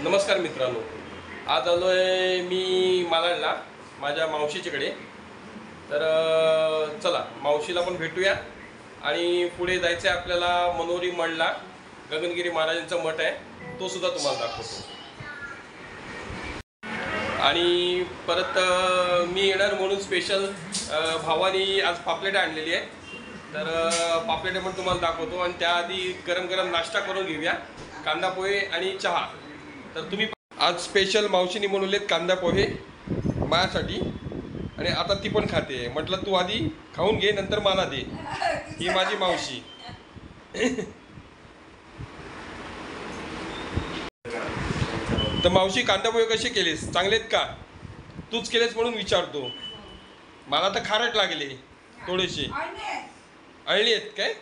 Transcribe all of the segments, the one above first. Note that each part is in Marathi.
नमस्कार मित्रांनो, आज आलो आहे मी मालाडला माझ्या मावशीच्याकडे। तर चला मावशीला पण भेटूया आणि पुढे जायचं आहे आपल्याला। मनोरी मठला गगनगिरी महाराजांचा मठ आहे, तो सुद्धा तुम्हाला दाखवतो। आणि परत मी येणार म्हणून स्पेशल भावानी आज पापलेट आणलेली आहे, तर पापलेट पण तुम्हाला दाखवतो। आणि त्याआधी गरम गरम नाश्ता करून घेऊया, कांदा पोहे आणि चहा। तर तुम्ही आज स्पेशल मावशीने बनवलेत कांदा पोहे माझ्यासाठी, आणि आता ती पण खाते। म्हटलं तू आधी खाऊन घे, नंतर मला दे। ही माझी मावशी। तर मावशी, कांदा पोहे कसे केलेस? चांगलेत का? तूच केलेस म्हणून विचारतो, मला तर खारट लागले थोडेसे। अळली आहेत काय?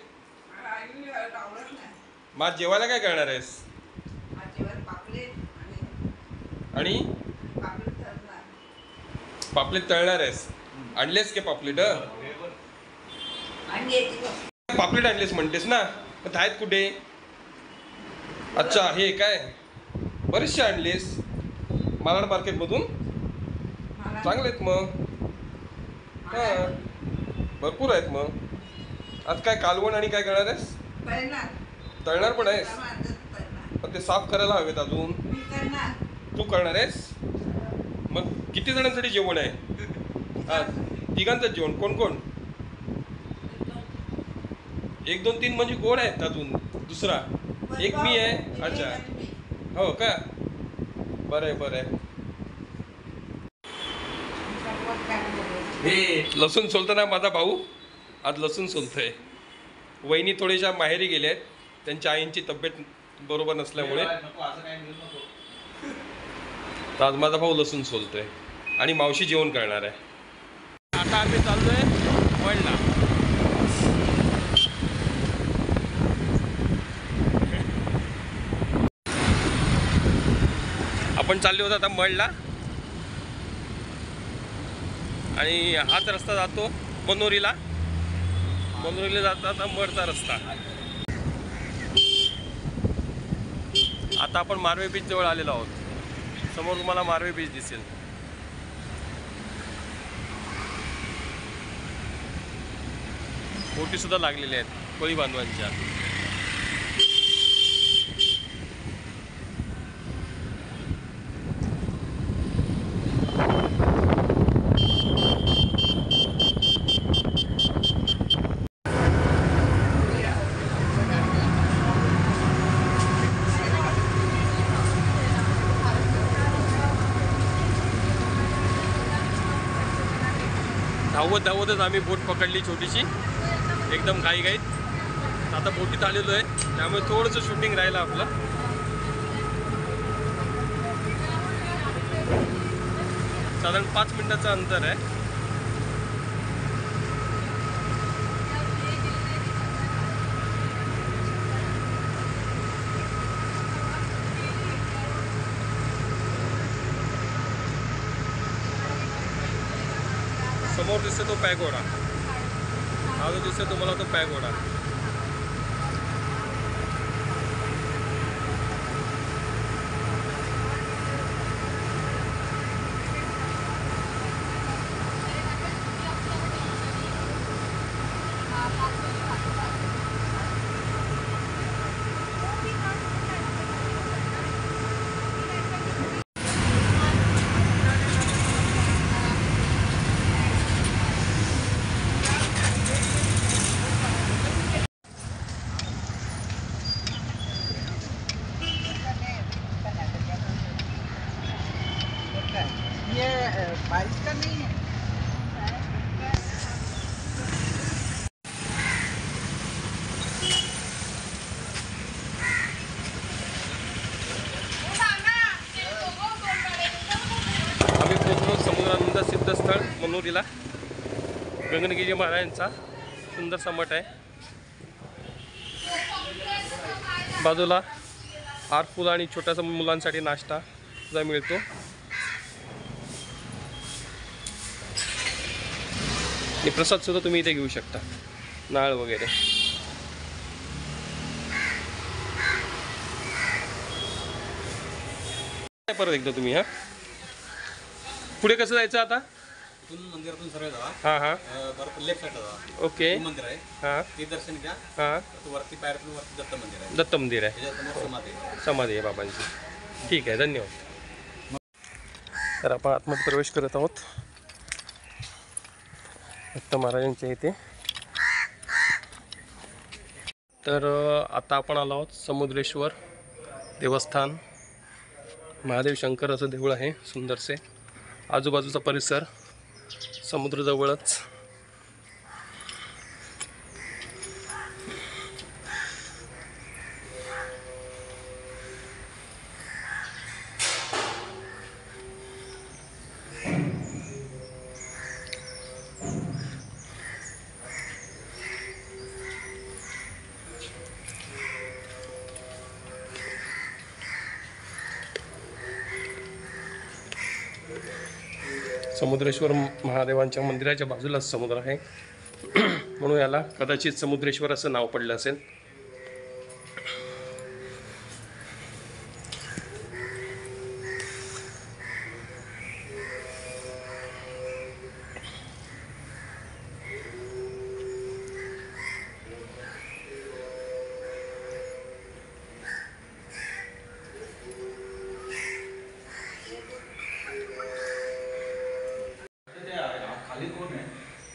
मग जेवायला काय करणार आहेस? आणि पापलेट तळणार आहेस? आणलेस के पापलेट? पापलेट आणलेस म्हणतेस ना, पण आहेत कुठे? अच्छा, हे काय बरेचसे आणलेस मालाड मार्केटमधून? चांगले आहेत मग। हां, भरपूर आहेत मग। आज काय कालवण आणि काय करणार आहेस? तळणार पण आहेस? पण ते साफ करायला हवेत अजून। तू करणार आहेस? मग किती जणांसाठी जेवण आहे? हां, तिघांचं जेवण। कोण कोण? 1 2 3 म्हणजे कोण आहेत अजून? दुसरा एक मी आहे। अच्छा, हो का? बरं आहे बरं आहे। हे लसूण सोलतो ना माझा भाऊ, आज लसूण सोलतोय। वहिनी थोड्याशा माहेरी गेल्या आहेत, त्यांच्या आईंची तब्येत बरोबर नसल्यामुळे। तर आज माझा भाऊ लसूण सोलतोय आणि मावशी जेवण करणार आहे। आता आम्ही चाललोय मठला। आपण चाललो होतो आता मठला, आणि हाच रस्ता जातो मनोरीला। मनोरीला जाता आता मठचा रस्ता। आता आपण मारवे बीच जवळ आलेलो आहोत। समोर तुम्हाला मारवे बीच दिसेल। बोटी सुद्धा लागलेल्या आहेत कोळी बांधवांच्या। धावत धावतच आम्ही बोट पकडली छोटीशी, एकदम घाईघाईत। आता बोटीत आलेलो आहे, त्यामुळे थोडंसं शूटिंग राहिलं आपलं। साधारण 5 मिनिटाचं अंतर आहे। समोर दिसतो तो पॅगोडा, हा जो दिसतो तुम्हाला तो पॅगोडा। ये बारिश का नहीं है। आम्ही पोहोचलो समुद्रानंद सिद्धस्थळ मनोरीला। गगनगिरी महाराजांचा सुंदरसा मठ आहे। बाजूला हार फुल आणि छोट्यासा मुलांसाठी नाश्ता सुद्धा मिळतो। आणि प्रसाद सुद्धा तुम्ही इथे घेऊ शकता, नाळ वगैरे। परत एकदा तुम्ही हा पुढे कसं जायचं आता? इथून मंदिरातून सरळ जावा. हां हां परत लेफ्ट साईडला जावा. ओके मंदिर आहे. हां ते दर्शन घ्या. हां वरती पायऱ्यातून वरती दत्त मंदिर आहे. दत्त मंदिर आहे, त्याच्यासमोर समाधी आहे. समाधी आहे बाबांची. ठीक आहे, धन्यवाद. तर आपण आतमध्ये प्रवेश करत आहोत दत्त महाराजांच्या इथे. तर आता आपण आलो आहोत समुद्रेश्वर देवस्थान. महादेव शंकर असं देऊळ आहे सुंदरसे. आजूबाजूचा परिसर समुद्राजवळच. समुद्रेश्वर महादेवांच्या मंदिराच्या बाजूलाच समुद्र आहे म्हणून याला कदाचित समुद्रेश्वर असं नाव पडलं असेल.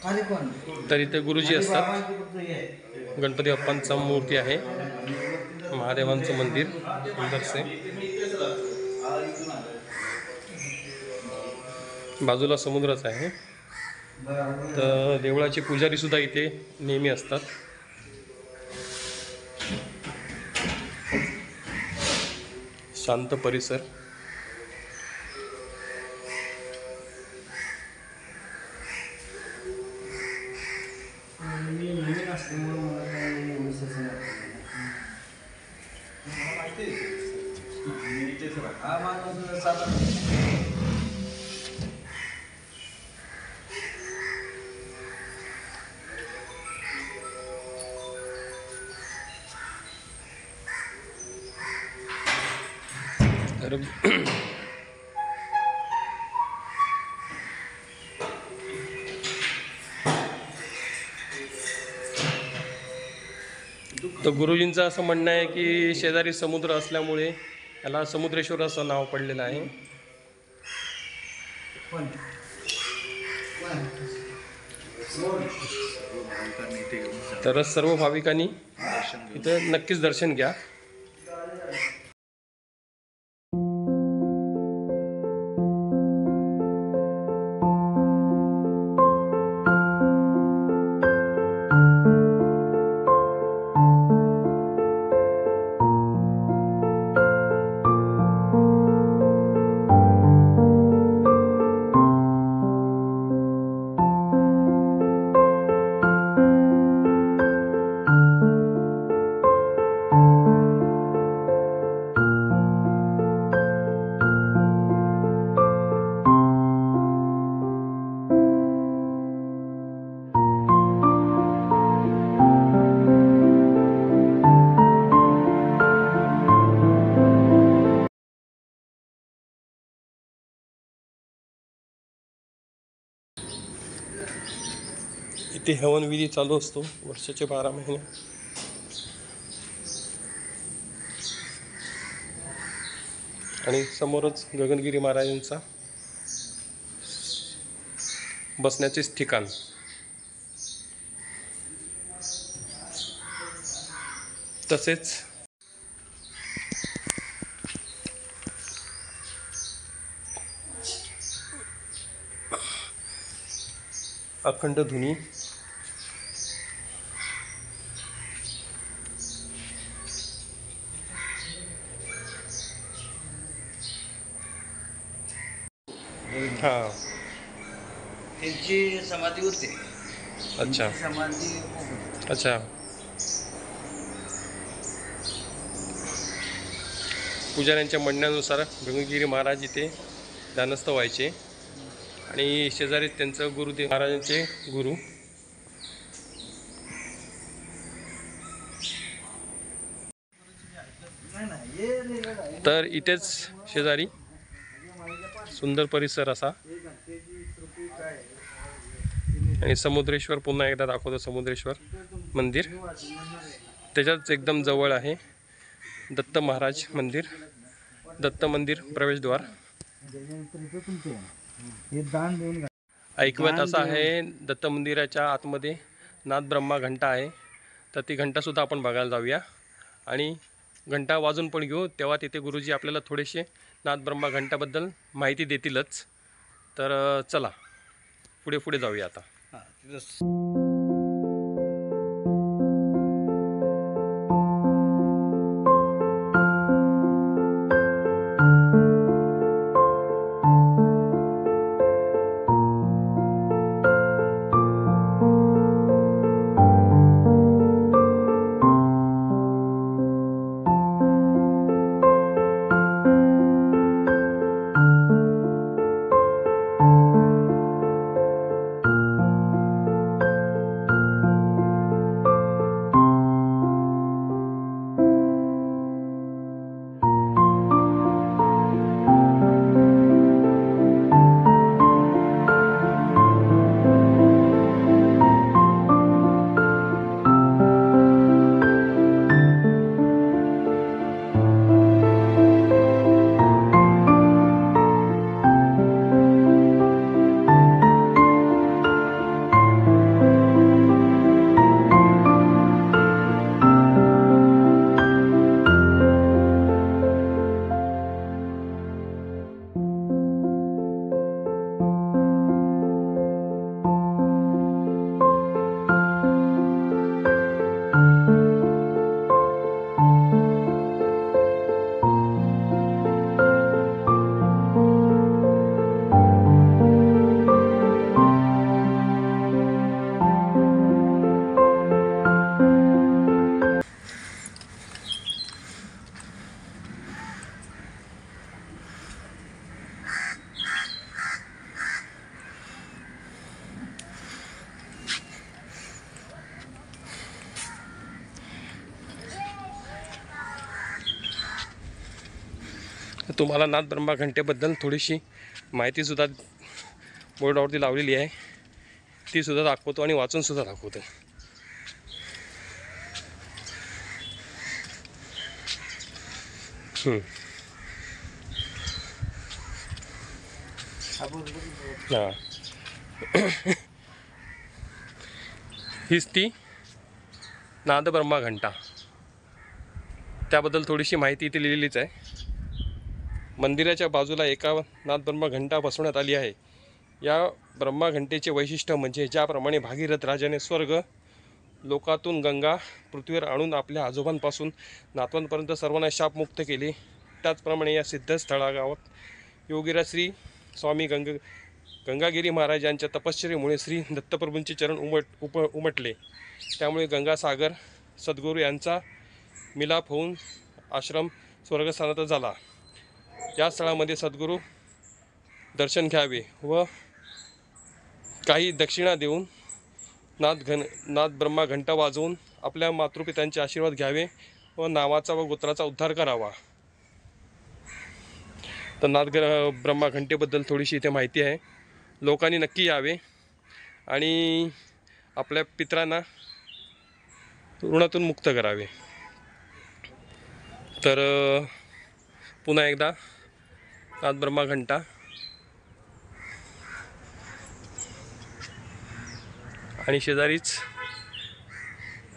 खाली कोण? तर इथे गुरुजी असतात. गणपती बाप्पांचा मूर्ती आहे, महादेवांचं मंदिर सुंदरसे. बाजूला समुद्रच आहे. तर देवळाचे पुजारी सुद्धा इथे नेहमी असतात. शांत परिसर. तर गुरुजींचं असं म्हणणं आहे की शेजारी समुद्र असल्यामुळे याला समुद्रेश्वर असं नाव पडलेलं आहे. तर सर्व भाविकांनी इथं नक्कीच दर्शन घ्या. इथे हवनविधी चालू असतो वर्षाचे 12 महिने. आणि समोरच गगनगिरी महाराजांचा बसण्याचेच ठिकाण. तसेच अखंड धुनी हां. त्यांची समाधी उरते. अच्छा समाधी अच्छा. पुजाऱ्यांच्या म्हणण्यानुसार गंगागिरी महाराज इथे ध्यानस्थ व्हायचे आणि शेजारी त्यांचं गुरुदेव महाराजांचे गुरु. तर इथेच शेजारी सुंदर परिसर असा. आणि समुद्रेश्वर पुन्हा एकदा दाखवतो. समुद्रेश्वर मंदिर त्याच्याच एकदम जवळ आहे दत्त महाराज मंदिर. दत्त मंदिर प्रवेशद्वार. ऐकवत असं आहे दत्त मंदिराच्या आतमध्ये नाद ब्रह्मा घंटा आहे. तर ती घंटासुद्धा आपण बघायला जाऊया आणि घंटा वाजून पण घेऊ. तेव्हा तिथे गुरुजी आपल्याला थोडेसे नाद ब्रह्मा घंटाबद्दल माहिती देतीलच. तर चला पुढे पुढे जाऊया आता. हां तिथं तुम्हाला नाद ब्रह्मा घंटेबद्दल थोडीशी माहितीसुद्धा बोर्डावरती लावलेली आहे. तीसुद्धा दाखवतो आणि वाचूनसुद्धा दाखवतो. हां हीच ती नाद ब्रह्मा घंटा. त्याबद्दल थोडीशी माहिती इथे लिहिलेलीच आहे. मंदिराच्या बाजूला एका नाद ब्रह्मा घंटा बसवण्यात आली आहे. या ब्रह्मा घंटेचे वैशिष्ट्य म्हणजे ज्याप्रमाणे भागीरथ राजाने स्वर्ग लोकातून गंगा पृथ्वीवर आणून आपल्या आजोबांपासून नातवांपर्यंत सर्वांना शापमुक्त केले, त्याचप्रमाणे या सिद्धस्थळा गावात योगीराज श्री स्वामी गंगागिरी महाराज यांच्या तपश्चर्येमुळे श्री दत्तप्रभूंचे चरण उमटले. त्यामुळे गंगासागर सद्गुरू यांचा मिलाप होऊन आश्रम स्वर्गस्थानात झाला. या स्थळामध्ये सद्गुरू दर्शन घ्यावे व काही दक्षिणा देऊन नाद ब्रह्मा घंटा वाजवून आपल्या मातृपित्यांचे आशीर्वाद घ्यावे व नावाचा व गोत्राचा उद्धार करावा. तर नाद ब्रह्मा घंटेबद्दल थोडीशी इथे माहिती आहे. लोकांनी नक्की यावे आणि आपल्या पितरांना ऋणातून मुक्त करावे. तर पुन्हा एकदा नाद ब्रह्मा घंटा आणि शेजारीच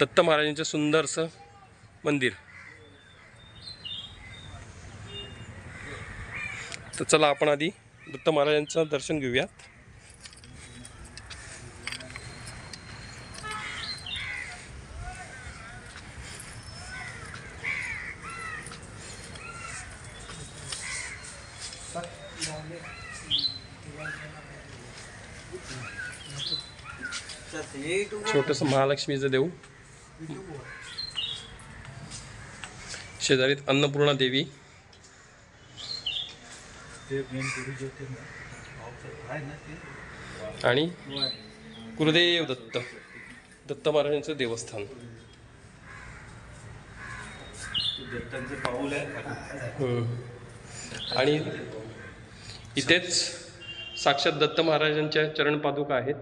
दत्त महाराजांचं सुंदरसं मंदिर. तर चला आपण आधी दत्त महाराजांचं दर्शन घेऊयात. छोटंसं महालक्ष्मीचं देऊ. शेजारीत अन्नपूर्णा देवी आणि गुरुदेव दत्त महाराजांचं देवस्थान. आणि इथेच साक्षात दत्त महाराजांच्या चरण पादुका आहेत.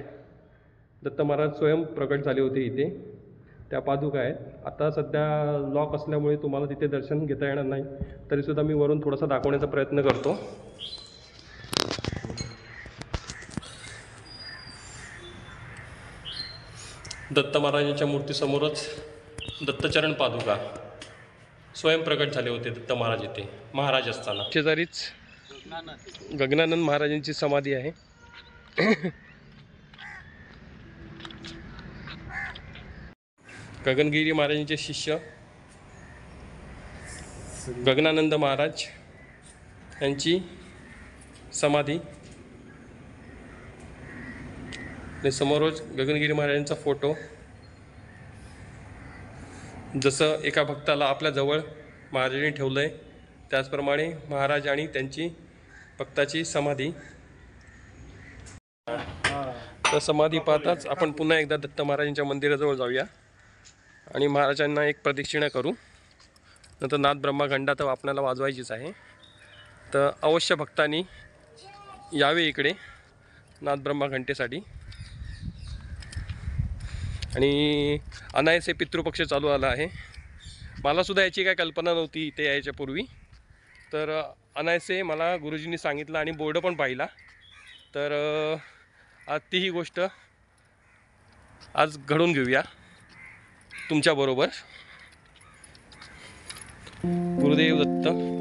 दत्त महाराज स्वयं प्रकट झाले होते इथे, त्या पादुका आहेत. आता सध्या लॉक असल्यामुळे तुम्हाला तिथे दर्शन घेता येणार नाही, तरीसुद्धा मी वरून थोडासा दाखवण्याचा प्रयत्न करतो. दत्त महाराजांच्या मूर्तीसमोरच दत्तचरण पादुका स्वयं प्रकट झाले होते दत्त महाराज इथे महाराज असताना. शेजारीच गगनानंद महाराजांची समाधी आहे. गगनगिरी महाराजांचे शिष्य गगनानंद महाराज यांची समाधी आणि समोरच गगनगिरी महाराजांचा फोटो. जसं एका भक्ताला आपल्या जवळ महाराजांनी ठेवलं आहे, त्याचप्रमाणे महाराज आणि त्यांची भक्ताची समाधी. तर समाधी पाहताच आपण पुन्हा एकदा दत्त महाराजांच्या मंदिराजवळ जाऊया आणि महाराजांना एक प्रदक्षिणा करू. नंतर नाद ब्रह्मघंटा तर आपल्याला वाजवायचीच आहे, तर अवश्य भक्तांनी यावे इकडे नाद ब्रह्मघंटेसाठी. आणि अनायसे पितृपक्ष चालू आला आहे. मलासुद्धा याची काय कल्पना नव्हती इथे यायच्या पूर्वी. तर अनायसे मला गुरुजींनी सांगितलं आणि बोर्ड पण पाहिला. तर आज तीही गोष्ट आज घडून घेऊया तुमच्याबरोबर. गुरुदेव दत्त.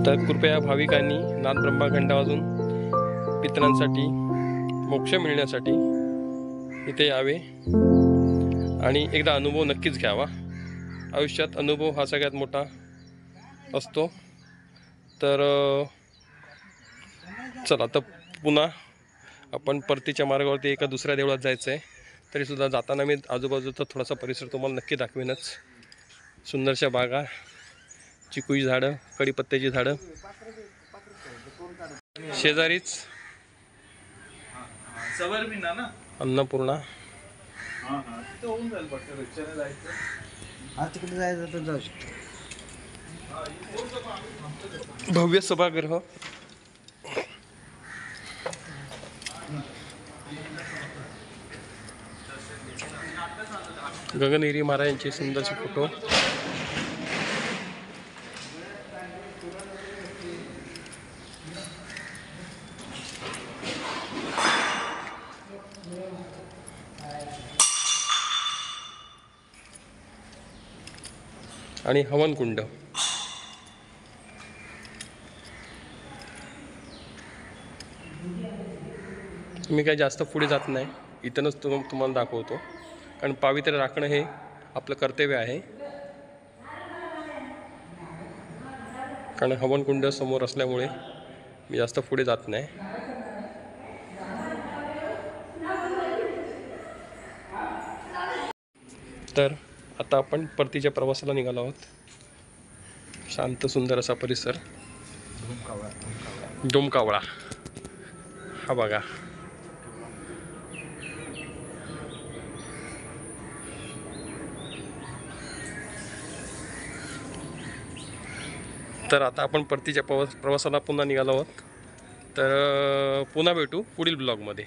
तर कृपया भाविकांनी नाद ब्रह्मघंटा वाजून पितरांसाठी मोक्ष मिळण्यासाठी इथे यावे आणि एकदा अनुभव नक्कीच घ्यावा. आयुष्यात अनुभव हा सगळ्यात मोठा असतो. तर चला, तर पुन्हा आपण परतीच्या मार्गावरती एका दुसऱ्या देवळात जायचं आहे. तरीसुद्धा जाताना मी आजूबाजूचा थोडासा परिसर तुम्हाला नक्की दाखवेनच. सुंदरशा बागा, चिकूची झाडं, कडीपत्त्याची झाडं, शेजारीच सबर मी ना अन्नपूर्णा. हा हा तिथं होऊन जाईल पटकन रिक्षाने जायचं. हा तिकडे जायचं तर जाऊ शकतो. भव्य सभागृह. गगनगिरी महाराजांचे सुंदरसे फोटो. आणि हवनकुंड. मी काही जास्त पुढे जात नाही, इथूनच तुम्हाला दाखवतो, कारण पावित्र्य राखणं हे आपलं कर्तव्य आहे. कारण हवनकुंड समोर असल्यामुळे मी जास्त पुढे जात नाही. तर आता आपण परतीच्या प्रवासाला निघालो आहोत. शांत सुंदर असा परिसर. डोमकावळा हा बघा. तर आता आपण परतीच्या प्रवासाला पुन्हा निघालो आहोत. तर पुन्हा भेटू पुढील ब्लॉगमध्ये.